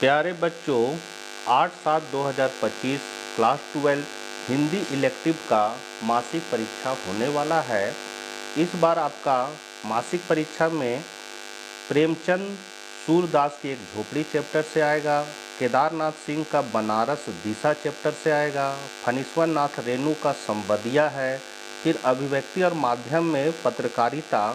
प्यारे बच्चों, 8/7/2025 class 12 Hindi elective का मासिक परीक्षा होने वाला है। इस बार आपका मासिक परीक्षा में प्रेमचंद सूरदास की एक झोपड़ी चैप्टर से आएगा, केदारनाथ सिंह का बनारस दिशा चैप्टर से आएगा, फणीश्वर नाथ रेणु का संबदिया है, फिर अभिव्यक्ति और माध्यम में पत्रकारिता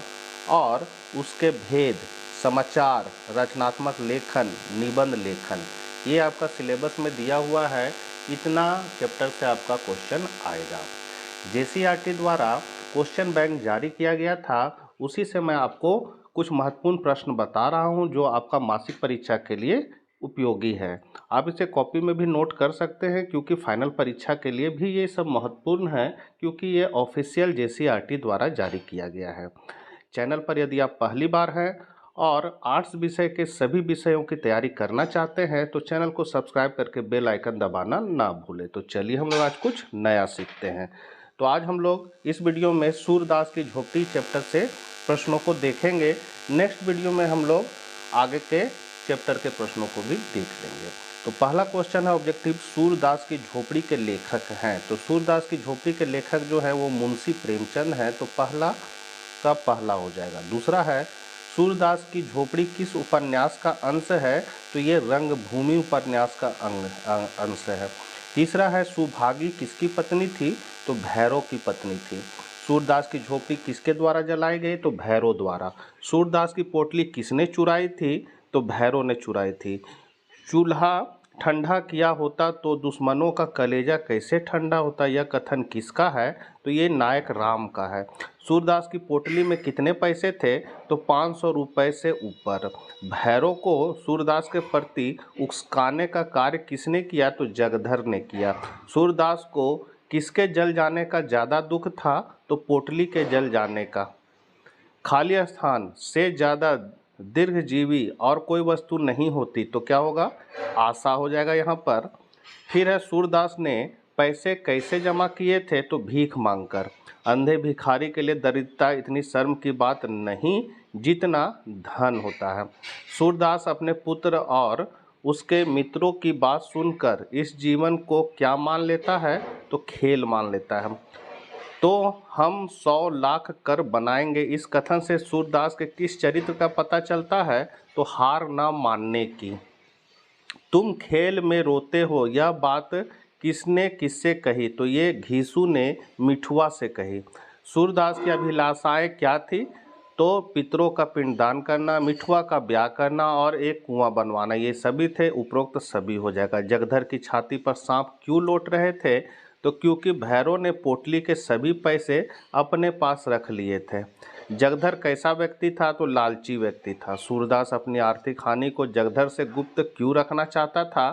और उसके भेद, समाचार, रचनात्मक लेखन, निबंध लेखन, ये आपका सिलेबस में दिया हुआ है। इतना चैप्टर से आपका क्वेश्चन आएगा। जेसीईआरटी द्वारा क्वेश्चन बैंक जारी किया गया था, उसी से मैं आपको कुछ महत्वपूर्ण प्रश्न बता रहा हूं जो आपका मासिक परीक्षा के लिए उपयोगी है। आप इसे कॉपी में भी नोट कर सकते हैं क्योंकि फाइनल परीक्षा के लिए भी ये सब महत्वपूर्ण है, क्योंकि ये ऑफिशियल जेसीईआरटी द्वारा जारी किया गया है। चैनल पर यदि आप पहली बार हैं और आर्ट्स विषय के सभी विषयों की तैयारी करना चाहते हैं तो चैनल को सब्सक्राइब करके बेल आइकन दबाना ना भूलें। तो चलिए हम लोग आज कुछ नया सीखते हैं। तो आज हम लोग इस वीडियो में सूरदास की झोपड़ी चैप्टर से प्रश्नों को देखेंगे। नेक्स्ट वीडियो में हम लोग आगे के चैप्टर के प्रश्नों को भी देख लेंगे। तो पहला क्वेश्चन है ऑब्जेक्टिव, सूरदास की झोपड़ी के लेखक हैं। तो सूरदास की झोपड़ी के लेखक जो है वो मुंशी प्रेमचंद हैं, तो पहला का पहला हो जाएगा। दूसरा है सूरदास की झोपड़ी किस उपन्यास का अंश है, तो ये रंगभूमि उपन्यास का अंश है। तीसरा है सुभागी किसकी पत्नी थी, तो भैरव की पत्नी थी। सूरदास की झोपड़ी किसके द्वारा जलाई गई, तो भैरव द्वारा। सूरदास की पोटली किसने चुराई थी, तो भैरव ने चुराई थी। चूल्हा ठंडा किया होता तो दुश्मनों का कलेजा कैसे ठंडा होता, यह कथन किसका है, तो ये नायक राम का है। सूरदास की पोटली में कितने पैसे थे, तो 500 रुपये से ऊपर। भैरव को सूरदास के प्रति उकसाने का कार्य किसने किया, तो जगधर ने किया। सूरदास को किसके जल जाने का ज़्यादा दुख था, तो पोटली के जल जाने का। खाली स्थान से ज़्यादा दीर्घजीवी और कोई वस्तु नहीं होती, तो क्या होगा, आशा हो जाएगा यहाँ पर। फिर है सूरदास ने पैसे कैसे जमा किए थे, तो भीख मांगकर। अंधे भिखारी के लिए दरिद्रता इतनी शर्म की बात नहीं जितना धन होता है। सूरदास अपने पुत्र और उसके मित्रों की बात सुनकर इस जीवन को क्या मान लेता है, तो खेल मान लेता है। तो हम 100 लाख कर बनाएंगे, इस कथन से सूरदास के किस चरित्र का पता चलता है, तो हार ना मानने की। तुम खेल में रोते हो, यह बात किसने किससे कही, तो ये घीसू ने मिठुआ से कही। सूरदास की अभिलाषाएं क्या थी, तो पितरों का पिंडदान करना, मिठुआ का ब्याह करना और एक कुआं बनवाना, ये सभी थे। उपरोक्त सभी हो जाएगा। जगधर की छाती पर सांप क्यों लौट रहे थे, तो क्योंकि भैरव ने पोटली के सभी पैसे अपने पास रख लिए थे। जगधर कैसा व्यक्ति था, तो लालची व्यक्ति था। सूरदास अपनी आर्थिक हानि को जगधर से गुप्त क्यों रखना चाहता था,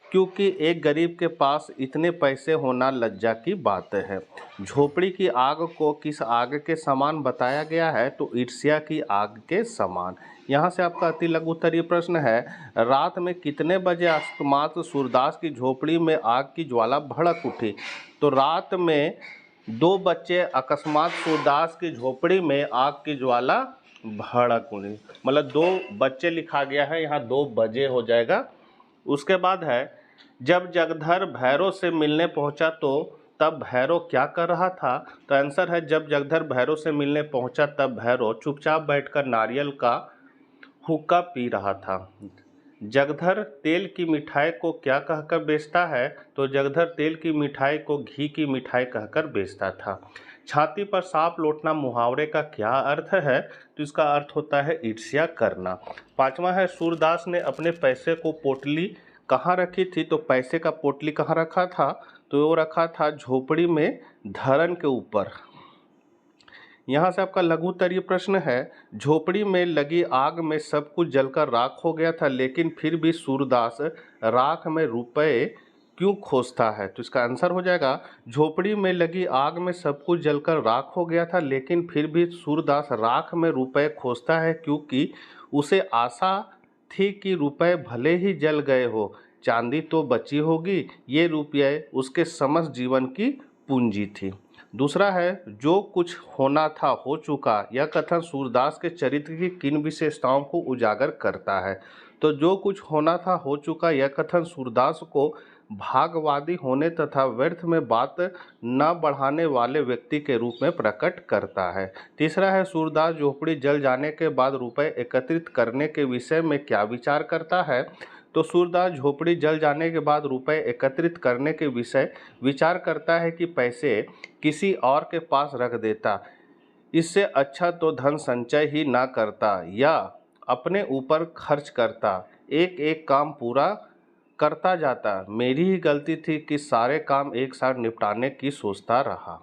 क्योंकि एक गरीब के पास इतने पैसे होना लज्जा की बात है। झोपड़ी की आग को किस आग के समान बताया गया है, तो ईर्ष्या की आग के समान। यहाँ से आपका अति लघु उत्तरीय प्रश्न है, रात में कितने बजे अकस्मात सूरदास की झोपड़ी में आग की ज्वाला भड़क उठी, तो रात में 2 बच्चे अकस्मात सूरदास की झोपड़ी में आग की ज्वाला भड़क उठी, मतलब 2 बच्चे लिखा गया है, यहाँ 2 बजे हो जाएगा। उसके बाद है, जब जगधर भैरव से मिलने पहुंचा तो तब भैरव क्या कर रहा था, तो आंसर है, जब जगधर भैरव से मिलने पहुंचा तब भैरव चुपचाप बैठकर नारियल का हुक्का पी रहा था। जगधर तेल की मिठाई को क्या कहकर बेचता है, तो जगधर तेल की मिठाई को घी की मिठाई कहकर बेचता था। छाती पर सांप लौटना मुहावरे का क्या अर्थ है, तो इसका अर्थ होता है ईर्ष्या करना। पांचवा है, सूरदास ने अपने पैसे को पोटली कहाँ रखी थी, तो पैसे का पोटली कहाँ रखा था, तो वो रखा था झोपड़ी में धरन के ऊपर। यहाँ से आपका लघु उत्तरीय प्रश्न है, झोपड़ी में लगी आग में सब कुछ जलकर राख हो गया था, लेकिन फिर भी सूरदास राख में रुपए क्यों खोजता है, तो इसका आंसर हो जाएगा, झोपड़ी में लगी आग में सब कुछ जलकर राख हो गया था, लेकिन फिर भी सूरदास राख में रुपए खोजता है, क्योंकि उसे आशा थी कि रुपए भले ही जल गए हो, चांदी तो बची होगी, ये रुपये उसके समस्त जीवन की पूंजी थी। दूसरा है जो कुछ होना था हो चुका। यह कथन सूरदास के चरित्र की किन विशेषताओं को उजागर करता है? तो जो कुछ होना था हो चुका यह कथन सूरदास को भागवादी होने तथा व्यर्थ में बात न बढ़ाने वाले व्यक्ति के रूप में प्रकट करता है। तीसरा है सूरदास झोपड़ी जल जाने के बाद रुपए एकत्रित करने के विषय में क्या विचार करता है? तो सूरदास झोपड़ी जल जाने के बाद रुपए एकत्रित करने के विषय विचार करता है कि पैसे किसी और के पास रख देता, इससे अच्छा तो धन संचय ही ना करता या अपने ऊपर खर्च करता, एक एक काम पूरा करता जाता। मेरी ही गलती थी कि सारे काम एक साथ निपटाने की सोचता रहा।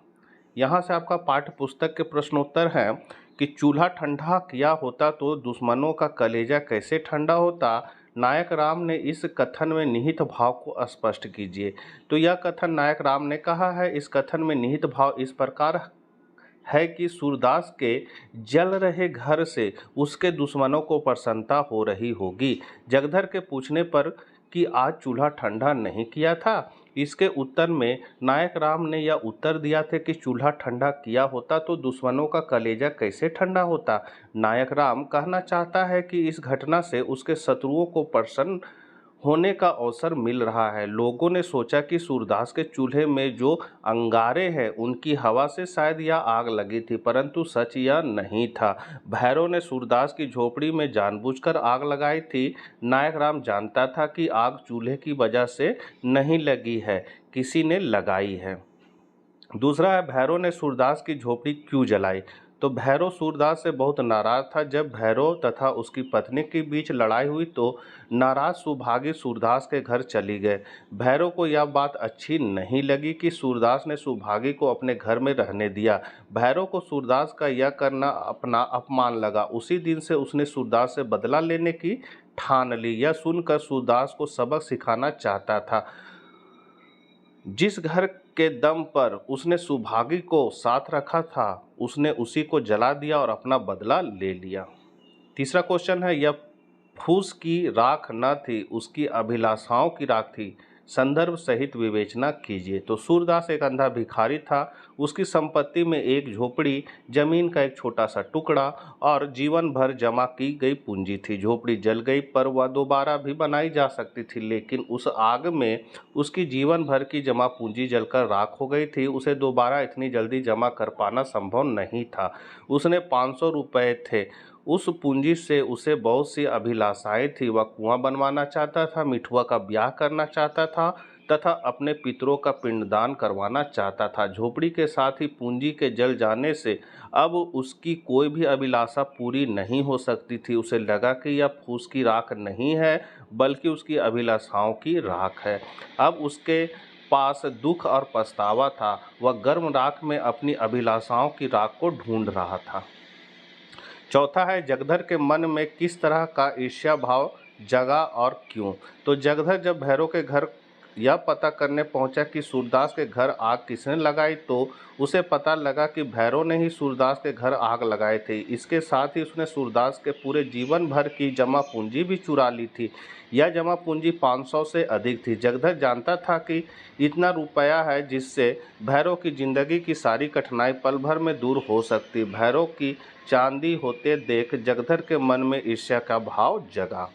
यहाँ से आपका पाठ्य पुस्तक के प्रश्नोत्तर हैं कि चूल्हा ठंडा किया होता तो दुश्मनों का कलेजा कैसे ठंडा होता। नायक राम ने इस कथन में निहित भाव को स्पष्ट कीजिए। तो यह कथन नायक राम ने कहा है। इस कथन में निहित भाव इस प्रकार है कि सूरदास के जल रहे घर से उसके दुश्मनों को प्रसन्नता हो रही होगी। जगधर के पूछने पर कि आज चूल्हा ठंडा नहीं किया था, इसके उत्तर में नायक राम ने यह उत्तर दिया था कि चूल्हा ठंडा किया होता तो दुश्मनों का कलेजा कैसे ठंडा होता। नायक राम कहना चाहता है कि इस घटना से उसके शत्रुओं को प्रसन्न होने का अवसर मिल रहा है। लोगों ने सोचा कि सूरदास के चूल्हे में जो अंगारे हैं उनकी हवा से शायद यह आग लगी थी, परंतु सच यह नहीं था। भैरव ने सूरदास की झोपड़ी में जानबूझकर आग लगाई थी। नायक राम जानता था कि आग चूल्हे की वजह से नहीं लगी है, किसी ने लगाई है। दूसरा है भैरव ने सूरदास की झोपड़ी क्यों जलाई। तो भैरव सूरदास से बहुत नाराज था। जब भैरव तथा उसकी पत्नी के बीच लड़ाई हुई तो नाराज सुभागी सूरदास के घर चली गए। भैरव को यह बात अच्छी नहीं लगी कि सूरदास ने सुभागी को अपने घर में रहने दिया। भैरव को सूरदास का यह करना अपना अपमान लगा। उसी दिन से उसने सूरदास से बदला लेने की ठान ली। यह सुनकर सूरदास को सबक सिखाना चाहता था। जिस घर के दम पर उसने सुभागी को साथ रखा था उसने उसी को जला दिया और अपना बदला ले लिया। तीसरा क्वेश्चन है, यह फूस की राख न थी, उसकी अभिलाषाओं की राख थी। संदर्भ सहित विवेचना कीजिए। तो सूरदास एक अंधा भिखारी था। उसकी संपत्ति में एक झोपड़ी, जमीन का एक छोटा सा टुकड़ा और जीवन भर जमा की गई पूंजी थी। झोपड़ी जल गई पर वह दोबारा भी बनाई जा सकती थी, लेकिन उस आग में उसकी जीवन भर की जमा पूंजी जलकर राख हो गई थी। उसे दोबारा इतनी जल्दी जमा कर पाना संभव नहीं था। उसने 500 रुपये थे। उस पूंजी से उसे बहुत सी अभिलाषाएं थी। वह कुआं बनवाना चाहता था, मिठुआ का ब्याह करना चाहता था तथा अपने पितरों का पिंडदान करवाना चाहता था। झोपड़ी के साथ ही पूंजी के जल जाने से अब उसकी कोई भी अभिलाषा पूरी नहीं हो सकती थी। उसे लगा कि यह फूस की राख नहीं है बल्कि उसकी अभिलाषाओं की राख है। अब उसके पास दुख और पछतावा था। वह गर्म राख में अपनी अभिलाषाओं की राख को ढूंढ रहा था। चौथा है, जगधर के मन में किस तरह का ईर्ष्या भाव जगा और क्यों। तो जगधर जब भैरव के घर यह पता करने पहुंचा कि सूरदास के घर आग किसने लगाई तो उसे पता लगा कि भैरव ने ही सूरदास के घर आग लगाए थे। इसके साथ ही उसने सूरदास के पूरे जीवन भर की जमा पूंजी भी चुरा ली थी। यह जमा पूंजी 500 से अधिक थी। जगधर जानता था कि इतना रुपया है जिससे भैरव की जिंदगी की सारी कठिनाई पल भर में दूर हो सकती। भैरव की चांदी होते देख जगधर के मन में ईर्ष्या का भाव जगा।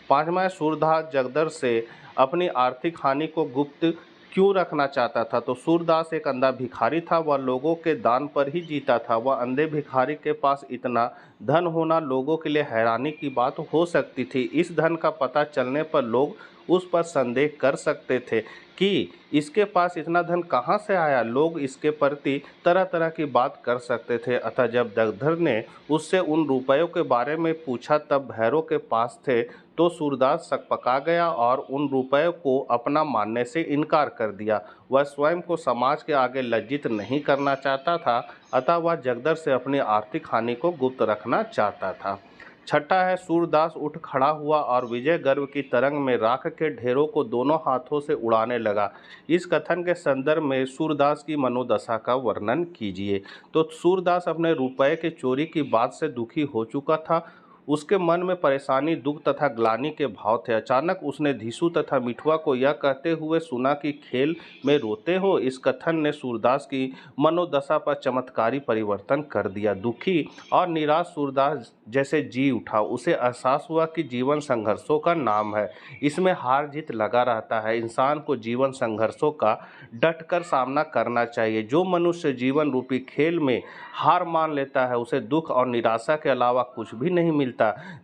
पांचवा, सूरदास जगधर से अपनी आर्थिक हानि को गुप्त क्यों रखना चाहता था। तो सूरदास एक अंधा भिखारी था। वह लोगों के दान पर ही जीता था। वह अंधे भिखारी के पास इतना धन होना लोगों के लिए हैरानी की बात हो सकती थी। इस धन का पता चलने पर लोग उस पर संदेह कर सकते थे कि इसके पास इतना धन कहाँ से आया। लोग इसके प्रति तरह तरह की बात कर सकते थे। अतः जब जगधर ने उससे उन रुपयों के बारे में पूछा तब भैरव के पास थे तो सूरदास सकपका गया और उन रुपयों को अपना मानने से इनकार कर दिया। वह स्वयं को समाज के आगे लज्जित नहीं करना चाहता था, अतः वह जगधर से अपनी आर्थिक हानि को गुप्त रखना चाहता था। छठा है, सूरदास उठ खड़ा हुआ और विजय गर्व की तरंग में राख के ढेरों को दोनों हाथों से उड़ाने लगा। इस कथन के संदर्भ में सूरदास की मनोदशा का वर्णन कीजिए। तो सूरदास अपने रुपये के चोरी की बात से दुखी हो चुका था। उसके मन में परेशानी, दुख तथा ग्लानि के भाव थे। अचानक उसने धीसू तथा मिठुआ को यह कहते हुए सुना कि खेल में रोते हो। इस कथन ने सूरदास की मनोदशा पर चमत्कारी परिवर्तन कर दिया। दुखी और निराश सूरदास जैसे जी उठा। उसे एहसास हुआ कि जीवन संघर्षों का नाम है, इसमें हार जीत लगा रहता है। इंसान को जीवन संघर्षों का डटकर सामना करना चाहिए। जो मनुष्य जीवन रूपी खेल में हार मान लेता है, उसे दुख और निराशा के अलावा कुछ भी नहीं मिलता।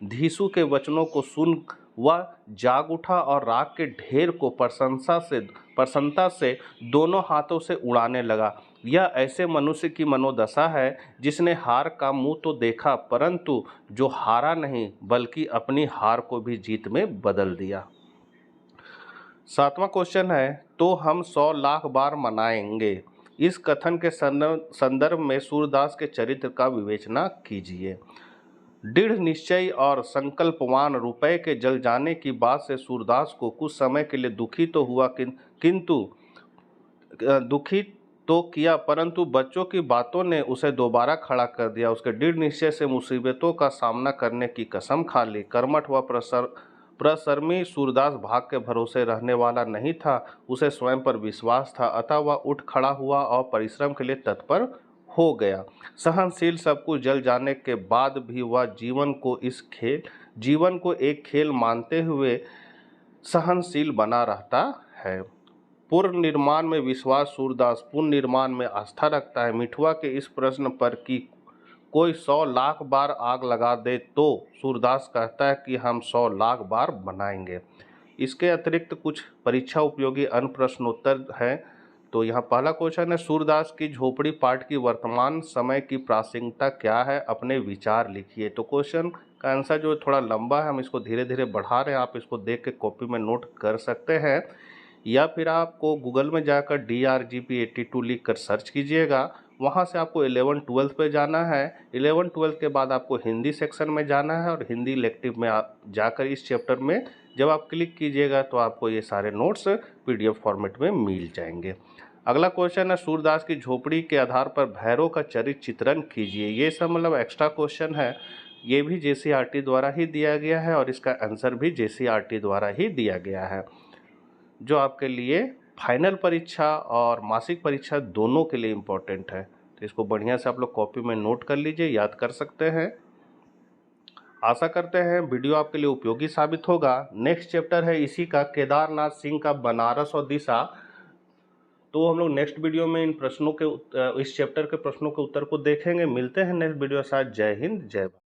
धीसू के वचनों को सुन वह जाग उठा और राग के ढेर को प्रसन्नता से दोनों हाथों से उड़ाने लगा। यह ऐसे मनुष्य की मनोदशा है जिसने हार का मुंह तो देखा, परंतु जो हारा नहीं बल्कि अपनी हार को भी जीत में बदल दिया। 7वां क्वेश्चन है, तो हम 100 लाख बार मनाएंगे। इस कथन के संदर्भ में सूरदास के चरित्र का विवेचना कीजिए। दृढ़ निश्चय और संकल्पवान, रुपए के जल जाने की बात से सूरदास को कुछ समय के लिए दुखी तो हुआ, किंतु दुखी तो किया, परंतु बच्चों की बातों ने उसे दोबारा खड़ा कर दिया। उसके दृढ़ निश्चय से मुसीबतों का सामना करने की कसम खा ली। कर्मठ व प्रसरमी सूरदास भाग के भरोसे रहने वाला नहीं था। उसे स्वयं पर विश्वास था, अतः वह उठ खड़ा हुआ और परिश्रम के लिए तत्पर हो गया। सहनशील, सब कुछ जल जाने के बाद भी वह जीवन को एक खेल मानते हुए सहनशील बना रहता है। पुनर्निर्माण में विश्वास, सूरदास पुनर्निर्माण में आस्था रखता है। मिठुआ के इस प्रश्न पर कि कोई 100 लाख बार आग लगा दे, तो सूरदास कहता है कि हम 100 लाख बार बनाएंगे। इसके अतिरिक्त कुछ परीक्षा उपयोगी अन्य प्रश्नोत्तर हैं। तो यहाँ पहला क्वेश्चन है, सूरदास की झोपड़ी पाठ की वर्तमान समय की प्रासंगिकता क्या है, अपने विचार लिखिए। तो क्वेश्चन का आंसर जो थोड़ा लंबा है, हम इसको धीरे धीरे बढ़ा रहे हैं, आप इसको देख के कॉपी में नोट कर सकते हैं, या फिर आपको गूगल में जाकर DRGP82 लिख कर सर्च कीजिएगा। वहाँ से आपको 11-12 पे जाना है। 11-12 के बाद आपको हिंदी सेक्शन में जाना है और हिंदी इलेक्टिव में आप जाकर इस चैप्टर में जब आप क्लिक कीजिएगा तो आपको ये सारे नोट्स PDF फॉर्मेट में मिल जाएंगे। अगला क्वेश्चन है, सूरदास की झोपड़ी के आधार पर भैरव का चरित्र चित्रण कीजिए। ये सब मतलब एक्स्ट्रा क्वेश्चन है, ये भी JCERT द्वारा ही दिया गया है और इसका आंसर भी JCERT द्वारा ही दिया गया है, जो आपके लिए फाइनल परीक्षा और मासिक परीक्षा दोनों के लिए इम्पोर्टेंट है। तो इसको बढ़िया से आप लोग कॉपी में नोट कर लीजिए, याद कर सकते हैं। आशा करते हैं वीडियो आपके लिए उपयोगी साबित होगा। नेक्स्ट चैप्टर है इसी का, केदारनाथ सिंह का बनारस और दिशा। तो हम लोग नेक्स्ट वीडियो में इन प्रश्नों के इस चैप्टर के प्रश्नों के उत्तर को देखेंगे। मिलते हैं नेक्स्ट वीडियो के साथ। जय हिंद, जय भारत।